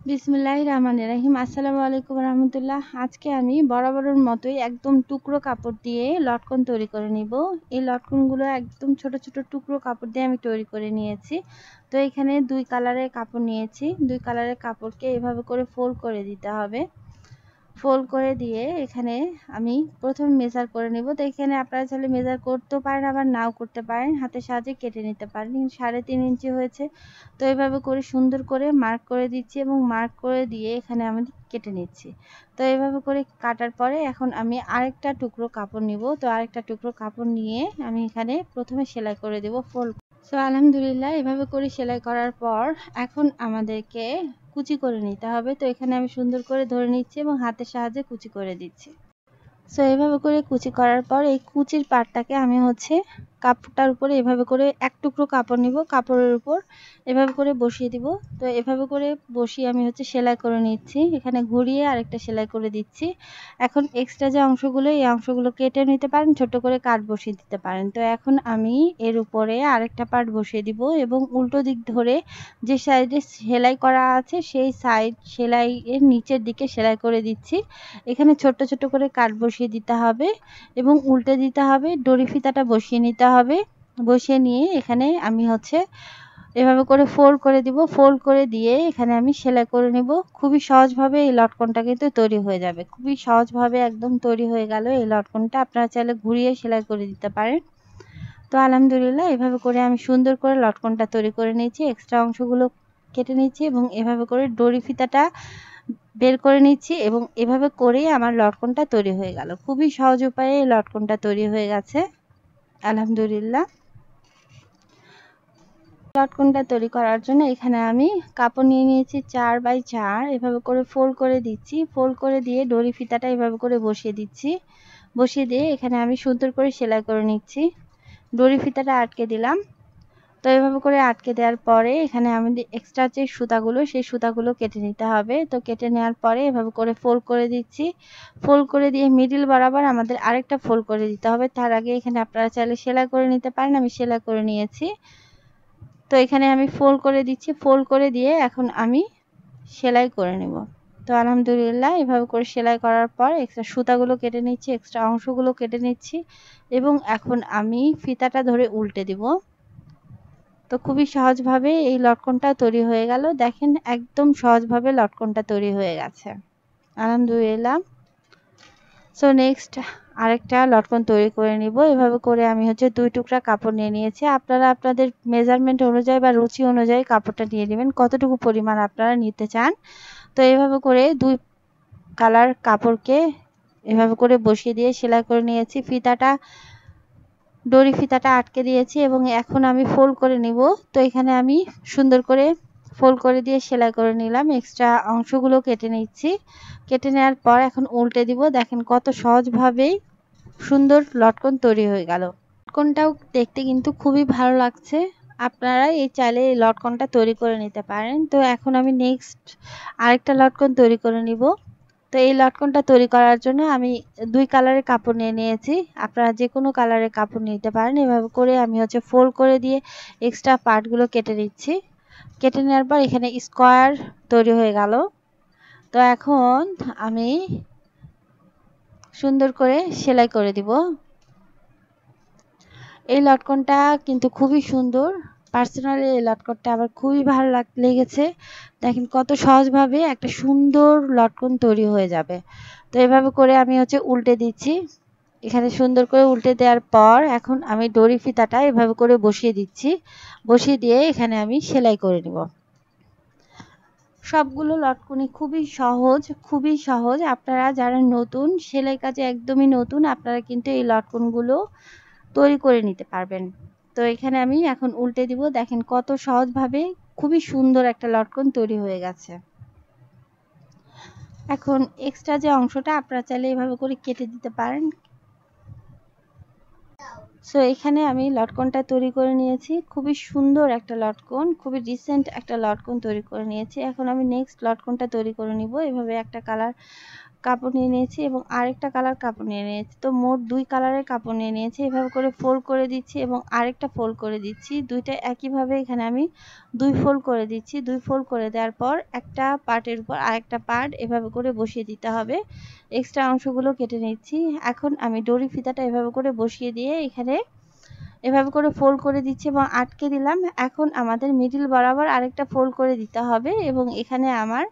বিসমিল্লাহির রহমানির রহিম। আসসালামু আলাইকুম রহমতুল্লাহ। আজকে আমি বরাবরের মতোই একদম টুকরো কাপড় দিয়ে লটকন তৈরি করে নিব। এই লটকনগুলো একদম ছোট ছোট টুকরো কাপড় দিয়ে আমি তৈরি করে নিয়েছি। তো এখানে দুই কালারের কাপড় নিয়েছি। দুই কালারের কাপড়কে এভাবে করে ফোল্ড করে দিতে হবে। ফোল্ড করে দিয়ে এখানে আমি প্রথমে মেজার করে নেব। তো এখানে আপনারা চাইলে মেজার করতেও পারেন, আবার নাও করতে পারেন, হাতের সাহায্যে কেটে নিতে পারেন। 3.5 ইঞ্চি হয়েছে। তো এইভাবে করে সুন্দর করে মার্ক করে দিচ্ছি এবং মার্ক করে দিয়ে এখানে আমি কেটে নিচ্ছি। তো এইভাবে করে কাটার পরে এখন আমি আরেকটা টুকরো কাপড় নিব। তো আরেকটা টুকরো কাপড় নিয়ে আমি এখানে প্রথমে সেলাই করে দেব ফোল্ড। সো আলহামদুলিল্লাহ এভাবে করে সেলাই করার পর এখন আমাদেরকে কুচি করে নিতে হবে। তো এখানে আমি সুন্দর করে ধরে নিচ্ছি এবং হাতের সাহায্যে কুচি করে দিচ্ছি। সো এভাবে করে কুচি করার পর এই কুচির পাটটাকে আমি কাপড়টার উপরে এভাবে করে এক টুকরো কাপড় নিব, কাপড়ের উপর এভাবে করে বসিয়ে দিব। তো এভাবে করে বসিয়ে আমি সেলাই করে নিচ্ছি। এখানে ঘুরিয়ে আরেকটা সেলাই করে দিচ্ছি। এখন এক্সট্রা যে অংশগুলো, এই অংশগুলো কেটে নিতে পারেন, ছোট করে কাট বসিয়ে দিতে পারেন। তো এখন আমি এর উপরে আরেকটা পার্ট বসিয়ে দিব এবং উল্টো দিক ধরে যে সাইডে সেলাই করা আছে সেই সাইড সেলাইয়ের নিচের দিকে সেলাই করে দিচ্ছি। এখানে ছোট ছোট করে কাট বসিয়ে দিতে হবে এবং উল্টে দিতে হবে। দড়ি ফিতাটা বসিয়ে নিতে হবে। বসিয়ে নিয়ে এখানে আমি এভাবে করে ফোল্ড করে দিব। ফোল্ড করে দিয়ে এখানে আমি সেলাই করে নেব। খুবই সহজভাবে এই লটকনটা কিন্তু তৈরি হয়ে যাবে। খুবই সহজভাবে একদম তৈরি হয়ে গেল এই লটকনটা। আপনারা চাইলে ঘুরিয়ে সেলাই করে দিতে পারেন। তো আলহামদুলিল্লাহ এভাবে করে আমি সুন্দর করে লটকনটা তৈরি করে নিয়েছি। এক্সট্রা অংশগুলো কেটে নিচ্ছি এবং এভাবে করে দড়ি ফিতাটা বের করে নিচ্ছি এবং এভাবে করেই আমার লটকনটা তৈরি হয়ে গেল। খুবই সহজ উপায়ে এই লটকনটা তৈরি হয়ে গেছে আলহামদুলিল্লাহ। লটকনটা তৈরি করার জন্য এখানে আমি কাপড় নিয়ে নিয়েছি 4x4। এভাবে করে ফোল্ড করে দিচ্ছি। ফোল্ড করে দিয়ে দড়ি ফিতাটা এভাবে করে বসিয়ে দিচ্ছি। বসিয়ে দিয়ে এখানে আমি সুন্দর করে সেলাই করে নিচ্ছি। দড়ি ফিতাটা আটকে দিলাম। তো এভাবে করে আটকে দেওয়ার পরে এখানে আমাদের এক্সট্রা যে সুতাগুলো, সেই সুতাগুলো কেটে নিতে হবে। তো কেটে নেওয়ার পরে এভাবে করে ফোল্ড করে দিচ্ছি। ফোল্ড করে দিয়ে মিডিল বরাবর আমাদের আরেকটা ফোল্ড করে দিতে হবে। তার আগে এখানে আপনারা চাইলে সেলাই করে নিতে পারেন। আমি সেলাই করে নিয়েছি। তো এখানে আমি ফোল্ড করে দিচ্ছি। ফোল্ড করে দিয়ে এখন আমি সেলাই করে নেব। তো আলহামদুলিল্লাহ এভাবে করে সেলাই করার পর এক্সট্রা সুতাগুলো কেটে নিচ্ছি, এক্সট্রা অংশগুলো কেটে নিচ্ছি এবং এখন আমি ফিতাটা ধরে উল্টে দিব। তো খুবই সহজভাবে এই লটকনটা তৈরি হয়ে গেল। দেখেন একদম সহজভাবে লটকনটা তৈরি হয়ে গেছে আলহামদুলিল্লাহ। সো নেক্সট আরেকটা লটকন তৈরি করে নিব। এভাবে করে আমি দুই টুকরা কাপড় নিয়ে নিয়েছি। আপনারা আপনাদের মেজারমেন্ট অনুযায়ী বা রুচি অনুযায়ী কাপড়টা নিয়ে নেবেন, কতটুকু পরিমাণ আপনারা নিতে চান। তো এইভাবে করে দুই কালার কাপড়কে এভাবে করে বসিয়ে দিয়ে সেলাই করে নিয়েছি। দড়ি ফিতাটা আটকে দিয়েছি এবং এখন আমি ফোল্ড করে নিব। তো এখানে আমি সুন্দর করে ফোল্ড করে দিয়ে সেলাই করে নিলাম। এক্সট্রা অংশগুলো কেটে নিচ্ছি। কেটে নেওয়ার পর এখন উল্টে দিব। দেখেন কত সহজভাবেই সুন্দর লটকন তৈরি হয়ে গেল। লটকনটাও দেখতে কিন্তু খুবই ভালো লাগছে। আপনারা চাইলে এই লটকনটা তৈরি করে নিতে পারেন। তো এখন আমি নেক্সট আরেকটা লটকন তৈরি করে নিব। তো এই লটকনটা তৈরি করার জন্য আমি দুই কালারের কাপড় নিয়ে নিয়েছি। আপনারা যে কোনো কালারের কাপড় নিতে পারেন। এভাবে করে আমি ফোল্ড করে দিয়ে এক্সট্রা পার্টগুলো কেটে নিচ্ছি। কেটে নেওয়ার পর এখানে স্কোয়ার তৈরি হয়ে গেল। তো এখন আমি সুন্দর করে সেলাই করে দিব। এই লটকনটা কিন্তু খুবই সুন্দর। পার্সোনালি এই লটকনটা আমার খুবই ভালো লেগেছে। দেখেন কত সহজভাবে একটা সুন্দর লটকন তৈরি হয়ে যাবে। তো এভাবে করে আমি উল্টে দিচ্ছি। এখানে সুন্দর করে উল্টে দেওয়ার পর এখন আমি দড়ি ফিতাটা এভাবে করে বসিয়ে দিচ্ছি। বসিয়ে দিয়ে এখানে আমি সেলাই করে নিব। সবগুলো লটকনই খুবই সহজ। আপনারা যারা নতুন, সেলাই কাজে একদমই নতুন, আপনারা কিন্তু এই লটকনগুলো তৈরি করে নিতে পারবেন। তো এখানে আমি এখন উল্টে দিব। দেখেন কত সহজভাবে খুবই সুন্দর একটা লটকন তৈরি হয়ে গেছে। এখন এক্সট্রা যে অংশটা আপনারা চাইলে এভাবে করে কেটে দিতে পারেন। সো এখানে আমি লটকনটা তৈরি করে নিয়েছি। খুবই সুন্দর একটা লটকন, খুবই রিসেন্ট একটা লটকন তৈরি করে নিয়েছি। এখন আমি নেক্সট লটকনটা তৈরি করে নিব। এভাবে একটা কালার কাপড় নিয়ে নিয়েছি এবং আরেকটা কালার কাপড় নিয়ে নিয়েছি। তো মোট 2 কালারের কাপড় নিয়ে নিয়েছি। এভাবে করে ফোল্ড করে দিচ্ছি এবং আরেকটা ফোল্ড করে দিচ্ছি। দুইটা একইভাবে এখানে আমি 2 ফোল্ড করে দিচ্ছি। 2 ফোল্ড করে দেওয়ার পর একটা পার্টের উপর আরেকটা পার্ট এভাবে করে বসিয়ে দিতে হবে। এক্সট্রা অংশগুলো কেটে নিচ্ছি। এখন আমি দড়ি ফিতাটা এভাবে করে বসিয়ে দিয়ে এখানে এভাবে করে ফোল্ড করে দিচ্ছি এবং আটকে দিলাম। এখন আমাদের মিডল বরাবর আরেকটা ফোল্ড করে দিতে হবে এবং এখানে আমার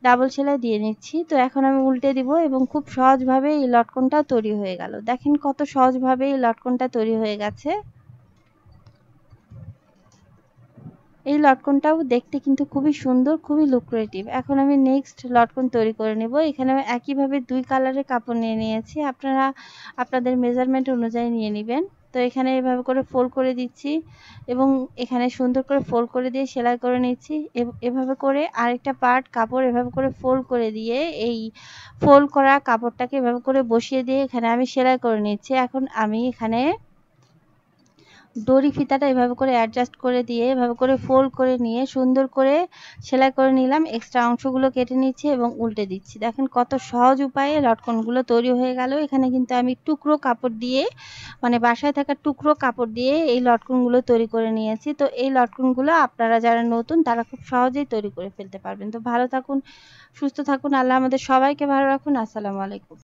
ডাবল সেলাই দিয়ে নিচ্ছি। তো এখন আমি উল্টে দিব এবং খুব সহজভাবে এই লটকনটা তৈরি হয়ে গেল। দেখেন কত সহজভাবে এই লটকনটা তৈরি হয়ে গেছে। এই লটকনটাও দেখতে কিন্তু খুবই সুন্দর, খুবই লুক্রেটিভ। এখন আমি নেক্সট লটকন তৈরি করে নেব। এখানে আমি একইভাবে 2 কালারের কাপড় নিয়ে নিয়েছি। আপনারা আপনাদের মেজারমেন্ট অনুযায়ী নিয়ে নেবেন। তো এখানে এভাবে করে ফোল্ড করে দিচ্ছি এবং এখানে সুন্দর করে ফোল্ড করে দিয়ে সেলাই করে নিচ্ছি। এভাবে করে আরেকটা পার্ট কাপড় এভাবে করে ফোল্ড করে দিয়ে এই ফোল্ড করা কাপড়টাকে এভাবে করে বসিয়ে দিয়ে এখানে আমি সেলাই করে নিচ্ছি। এখন আমি এখানে দড়ি ফিতাটা এভাবে করে অ্যাডজাস্ট করে দিয়ে এভাবে করে ফোল্ড করে নিয়ে সুন্দর করে সেলাই করে নিলাম। এক্সট্রা অংশগুলো কেটে নিচ্ছি এবং উল্টে দিচ্ছি। দেখেন কত সহজ উপায়ে লটকনগুলো তৈরি হয়ে গেল। এখানে কিন্তু আমি টুকরো কাপড় দিয়ে মানে বাসায় থাকা টুকরো কাপড় দিয়ে এই লটকনগুলো তৈরি করে নিয়েছি। তো এই লটকনগুলো আপনারা যারা নতুন তারা খুব সহজেই তৈরি করে ফেলতে পারবেন। তো ভালো থাকুন, সুস্থ থাকুন। আল্লাহ আমাদের সবাইকে ভালো রাখুন। আসসালামু আলাইকুম।